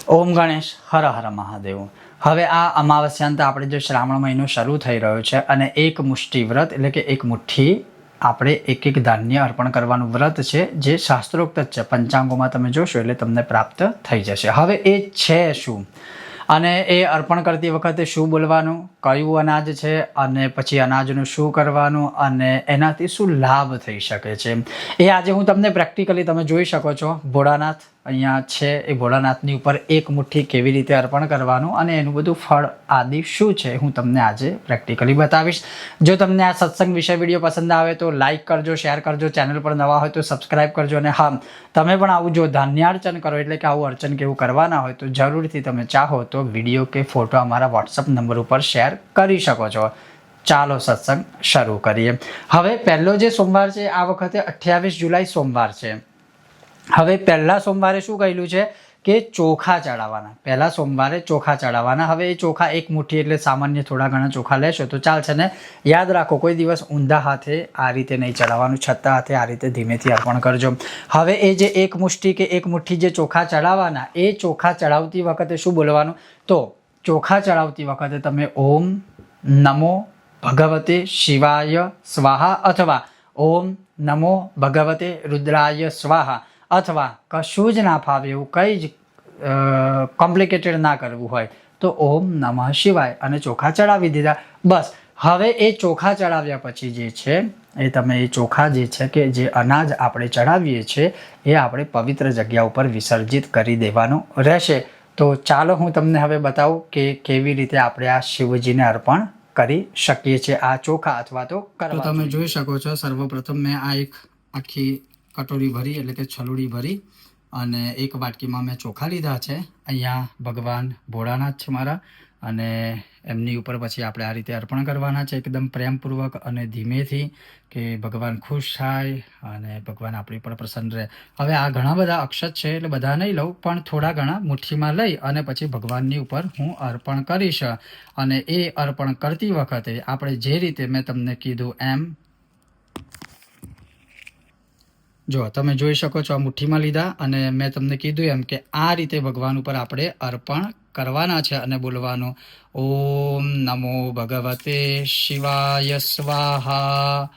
ઓમ ગણેશ હર હર મહાદેવ। હવે આ અમાવસ્યાંત આપણે જે શ્રાવણ મહિનો શરૂ થઈ રહ્યો છે અને એક મુઠ્ઠી વ્રત એટલે કે એક મુઠ્ઠી આપણે એક ધાન્ય અર્પણ કરવાનું વ્રત છે જે શાસ્ત્રોક્ત જ છે। પંચાંગોમાં તમે જોશો એટલે તમને પ્રાપ્ત થઈ જશે। હવે એ છે શું અને એ અર્પણ કરતી વખતે શું બોલવાનું, કયું અનાજ છે અને પછી અનાજનું શું કરવાનું અને એનાથી શું લાભ થઈ શકે છે એ આજે હું તમને પ્રેક્ટિકલી તમે જોઈ શકો છો। ભોળાનાથ અહીંયા છે, એ ભોળાનાથની ઉપર એક મુઠ્ઠી કેવી રીતે અર્પણ કરવાનું અને એનું બધું ફળ આદિ શું છે હું તમને આજે પ્રેક્ટિકલી બતાવીશ। જો તમને આ સત્સંગ વિષય વિડીયો પસંદ આવે તો લાઇક કરજો, શેર કરજો, ચેનલ પર નવા હોય તો સબસ્ક્રાઈબ કરજો અને હા, તમે પણ આવું જો ધાન્યાર્ચન કરો એટલે કે આવું અર્ચન કેવું કરવાના હોય તો જરૂરથી તમે ચાહો તો વિડીયો કે ફોટો અમારા વોટ્સઅપ નંબર ઉપર શેર કરી શકો છો। ચાલો સત્સંગ શરૂ કરીએ। હવે પહેલો જે સોમવાર છે આ વખતે 28 જુલાઈ સોમવાર છે। હવે પહેલા સોમવારે શું કહેલું છે કે ચોખા ચડાવવાના, પહેલા સોમવારે ચોખા ચડાવવાના। હવે એ ચોખા એક મુઠ્ઠી એટલે સામાન્ય થોડા ઘણા ચોખા લેશો તો ચાલશે ને। યાદ રાખો કોઈ દિવસ ઊંધા હાથે આ રીતે નહીં ચડાવવાનું, છતાં હાથે આ રીતે ધીમેથી અર્પણ કરજો। હવે એ જે એક મુઠ્ઠી કે એક મુઠ્ઠી જે ચોખા ચડાવવાના એ ચોખા ચડાવતી વખતે શું બોલવાનું, તો ચોખા ચડાવતી વખતે તમે ઓમ નમો ભગવતે શિવાય સ્વાહા અથવા ઓમ નમો ભગવતે રુદ્રાય સ્વાહા અથવા કશું જ ના ફાવે એવું કંઈ જ કોમ્પ્લિકેટેડ ના કરવું હોય તો ઓમ નમઃ શિવાય અને ચોખા ચડાવી દીધા, બસ। હવે એ ચોખા ચડાવ્યા પછી જે છે એ તમે એ ચોખા જે છે કે જે અનાજ આપણે ચડાવીએ છીએ એ આપણે પવિત્ર જગ્યા ઉપર વિસર્જિત કરી દેવાનું રહેશે। તો ચાલો હું તમને હવે બતાવું કે કેવી રીતે આપણે આ શિવજીને અર્પણ કરી શકીએ છીએ આ ચોખા અથવા તો તમે જોઈ શકો છો સર્વપ્રથમ મેં આ એક આખી કટોરી ભરી એટલે કે છલોડી ભરી અને એક વાટકીમાં મેં ચોખા લીધા છે। અહીંયા ભગવાન ભોળાનાથ છે મારા અને એમની ઉપર પછી આપણે આ રીતે અર્પણ કરવાના છે એકદમ પ્રેમપૂર્વક અને ધીમેથી કે ભગવાન ખુશ થાય અને ભગવાન આપણી પર પ્રસન્ન રહે। હવે આ ઘણા બધા અક્ષત છે એટલે બધા નહીં લઉં પણ થોડા ઘણા મુઠ્ઠીમાં લઈ અને પછી ભગવાનની ઉપર હું અર્પણ કરીશ। અને એ અર્પણ કરતી વખતે આપણે જે રીતે મેં તમને કીધું એમ જો તમે જોઈ શકો છો આ મુઠ્ઠીમાં લીધા અને મેં તમને કીધું એમ કે આ રીતે ભગવાન ઉપર આપણે અર્પણ કરવાના છે અને બોલવાનું ઓમ નમો ભગવતે શિવાય સ્વાહા,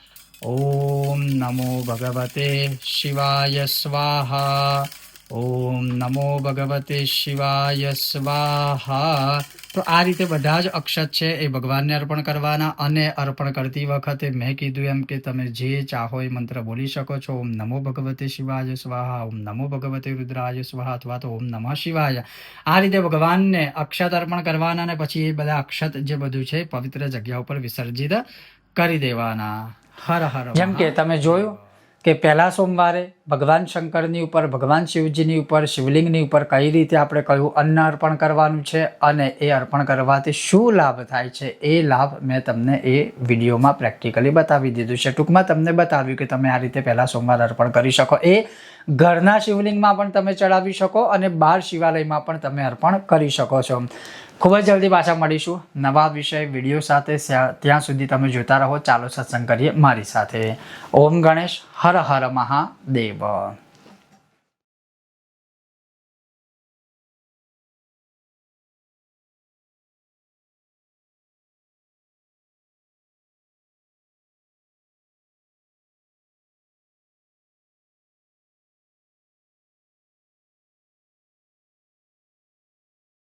ઓમ નમો ભગવતે શિવાય સ્વાહા, ઓમ નમો ભગવતે શિવાય સ્વાહા। તો આ રીતે બધા જ અક્ષત છે એ ભગવાનને અર્પણ કરવાના અને અર્પણ કરતી વખતે મેં કીધું એમ કે તમે જે ચાહો એ મંત્ર બોલી શકો છો। ઓમ નમો ભગવતે શિવાય સ્વાહા, ઓમ નમો ભગવતે રુદ્રાય સ્વાહા અથવા તો ઓમ નમઃ શિવાય। આ રીતે ભગવાનને અક્ષત અર્પણ કરવાના અને પછી એ બધા અક્ષત જે બધું છે પવિત્ર જગ્યા ઉપર વિસર્જિત કરી દેવાના। હર હર। જેમ કે તમે જોયું કે પહેલા સોમવારે ભગવાન શંકરની ઉપર, ભગવાન શિવજીની ઉપર, શિવલિંગની ઉપર કઈ રીતે આપણે કયું અન્ન અર્પણ કરવાનું છે અને એ અર્પણ કરવાથી શું લાભ થાય છે એ લાભ મેં તમને એ વિડીયોમાં પ્રેક્ટિકલી બતાવી દીધું છે। ટૂંકમાં તમને બતાવ્યું કે તમે આ રીતે પહેલા સોમવાર અર્પણ કરી શકો। એ ઘરના શિવલિંગમાં પણ તમે ચડાવી શકો અને બહાર શિવાલયમાં પણ તમે અર્પણ કરી શકો છો। ખૂબ જ જલ્દી પાછા મળીશું નવા વિષય વિડીયો સાથે। ત્યાં સુધી તમે જોતા રહો ચાલો સત્સંગ કરીએ મારી સાથે। ઓમ ગણેશ હર હર મહાદેવ।